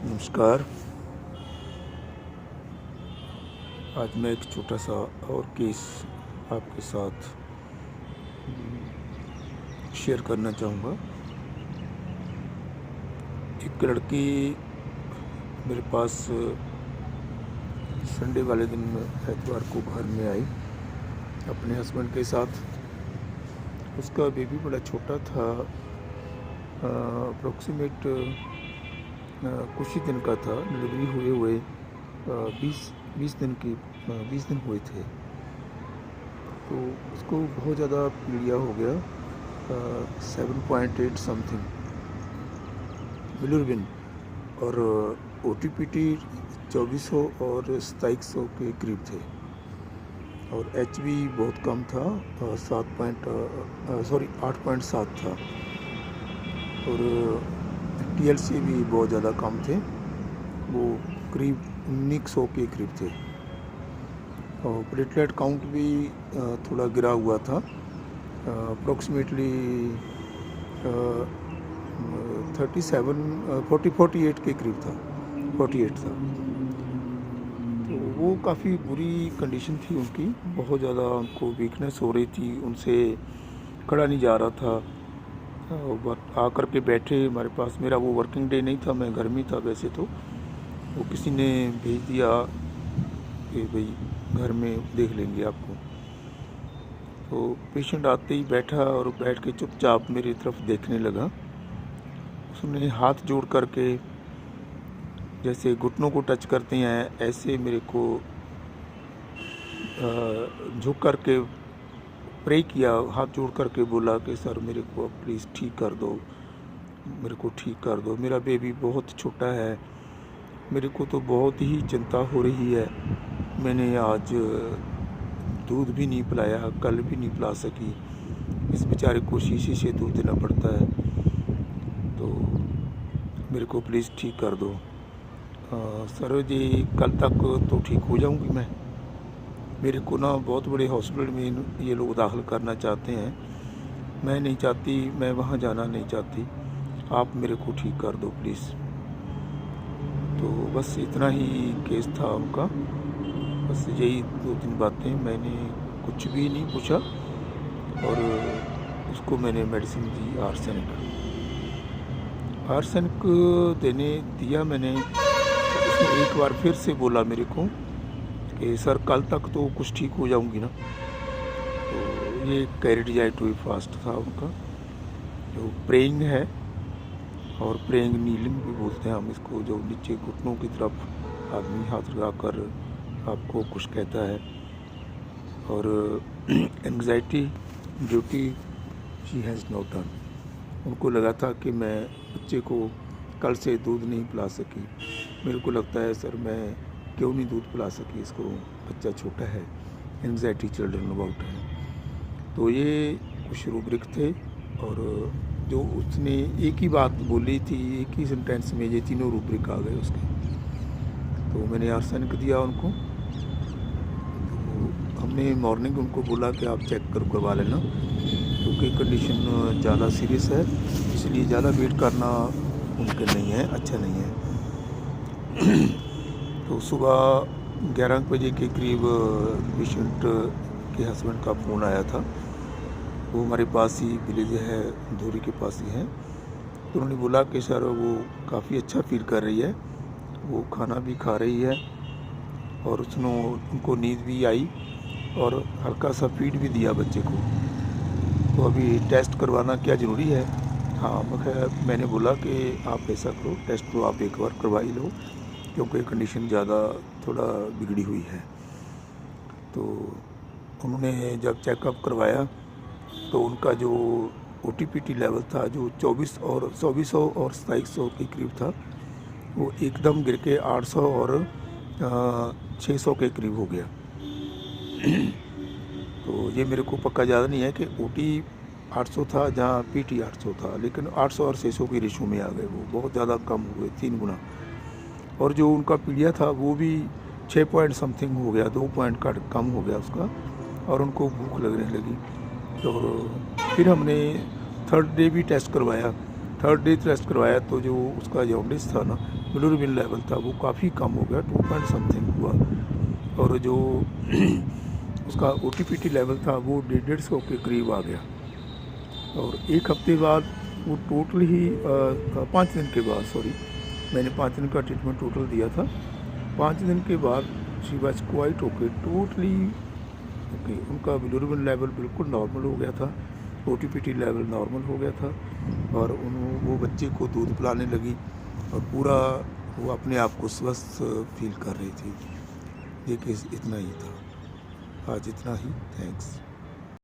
नमस्कार। आज मैं एक छोटा सा और केस आपके साथ शेयर करना चाहूँगा। एक लड़की मेरे पास संडे वाले दिन एतवार को घर में आई अपने हस्बैंड के साथ। उसका बेबी बड़ा छोटा था, अप्रोक्सीमेट कुछ ही दिन का था। डिलीवरी हुए 20 दिन हुए थे। तो उसको बहुत ज़्यादा पीलिया हो गया, 7.8 समथिंग बिलिरुबिन, और OTPT 2400 और 2700 के करीब थे, और HB बहुत कम था, 8.7 था, और TLC भी बहुत ज़्यादा कम थे, वो करीब 1900 के करीब थे, और प्लेटलेट काउंट भी थोड़ा गिरा हुआ था, अप्रोक्सीमेटली 48 के करीब था, 48 था। तो वो काफ़ी बुरी कंडीशन थी उनकी, बहुत ज़्यादा उनको वीकनेस हो रही थी, उनसे खड़ा नहीं जा रहा था। आकर के बैठे हमारे पास, मेरा वो वर्किंग डे नहीं था, मैं घर में था वैसे तो। वो किसी ने भेज दिया कि भाई घर में देख लेंगे आपको। तो पेशेंट आते ही बैठा और बैठ के चुपचाप मेरी तरफ देखने लगा। उसने हाथ जोड़ करके, जैसे घुटनों को टच करते हैं ऐसे मेरे को झुक करके प्रे किया, हाथ जोड़ करके बोला कि सर मेरे को प्लीज़ ठीक कर दो, मेरे को ठीक कर दो, मेरा बेबी बहुत छोटा है, मेरे को तो बहुत ही चिंता हो रही है। मैंने आज दूध भी नहीं पिलाया, कल भी नहीं पिला सकी, इस बेचारे को शीशी से दूध देना पड़ता है, तो मेरे को प्लीज़ ठीक कर दो। सर जी कल तक तो ठीक हो जाऊंगी मैं, मेरे को ना बहुत बड़े हॉस्पिटल में ये लोग दाखिल करना चाहते हैं, मैं नहीं चाहती, मैं वहाँ जाना नहीं चाहती, आप मेरे को ठीक कर दो प्लीज़। तो बस इतना ही केस था उनका, बस यही 2-3 बातें। मैंने कुछ भी नहीं पूछा और उसको मैंने मेडिसिन दी, आर्सेनिक देने दिया मैंने। उसने एक बार फिर से बोला मेरे को कि सर कल तक तो कुछ ठीक हो जाऊंगी ना। तो ये कैरिडिजाइटोई फास्ट था उनका, जो प्रेइंग है, और प्रेइंग नीलिंग भी बोलते हैं हम इसको, जो नीचे घुटनों की तरफ आदमी हाथ लगाकर आपको कुछ कहता है। और anxiety duty she has not done. उनको लगा था कि मैं बच्चे को कल से दूध नहीं पिला सकी, मेरे को लगता है सर मैं क्यों नहीं दूध पिला सकी इसको, बच्चा छोटा है, एंग्जाइटी चिल्ड्रन अबाउट है। तो ये कुछ रूब्रिक थे, और जो उसने एक ही बात बोली थी, एक ही सेंटेंस में ये तीनों रूब्रिक आ गए उसके। तो मैंने आर्सेनिक दिया उनको। तो हमने मॉर्निंग उनको बोला कि आप चेक करवा लेना, क्योंकि कंडीशन ज़्यादा सीरियस है, इसलिए ज़्यादा वेट करना मुमकिन नहीं है, अच्छा नहीं है। तो सुबह 11 बजे के करीब पेशेंट के हस्बैंड का फ़ोन आया था, वो हमारे पास ही विलेज है, धूरी के पास ही है। तो उन्होंने बोला कि सर वो काफ़ी अच्छा फील कर रही है, वो खाना भी खा रही है, और उनको नींद भी आई, और हल्का सा फीड भी दिया बच्चे को। तो अभी टेस्ट करवाना क्या ज़रूरी है? हाँ, मैंने बोला कि आप ऐसा करो, टेस्ट तो आप एक बार करवा ही लो, क्योंकि कंडीशन ज़्यादा थोड़ा बिगड़ी हुई है। तो उन्होंने जब चेकअप करवाया तो उनका जो OTPT लेवल था, जो 2400 और 2700 के करीब था, वो एकदम गिर के 800 और 600 के करीब हो गया। तो ये मेरे को पक्का ज़्यादा नहीं है कि OT 800 था जहाँ PT 800 था, लेकिन 800 और 600 के रेशो में आ गए, वो बहुत ज़्यादा कम हुए, 3 गुना। और जो उनका पीलिया था वो भी 6 पॉइंट समथिंग हो गया, 2 पॉइंट का कम हो गया उसका, और उनको भूख लगने लगी। तो फिर हमने थर्ड डे टेस्ट करवाया तो जो उसका जॉन्डिस था ना, बिलिरुबिन लेवल था वो काफ़ी कम हो गया, 2 पॉइंट समथिंग हुआ। और जो उसका ओटीपीटी लेवल था वो 150 के करीब आ गया। और 1 हफ्ते बाद वो टोटल ही 5 दिन के बाद, सॉरी, मैंने 5 दिन का ट्रीटमेंट टोटल दिया था। 5 दिन के बाद she was quite okay, totally okay. उनका बिलिरुबिन लेवल बिल्कुल नॉर्मल हो गया था, ओटीपीटी लेवल नॉर्मल हो गया था, और वो बच्चे को दूध पिलाने लगी और पूरा वो अपने आप को स्वस्थ फील कर रही थी। ये केस इतना ही था। आज इतना ही, थैंक्स।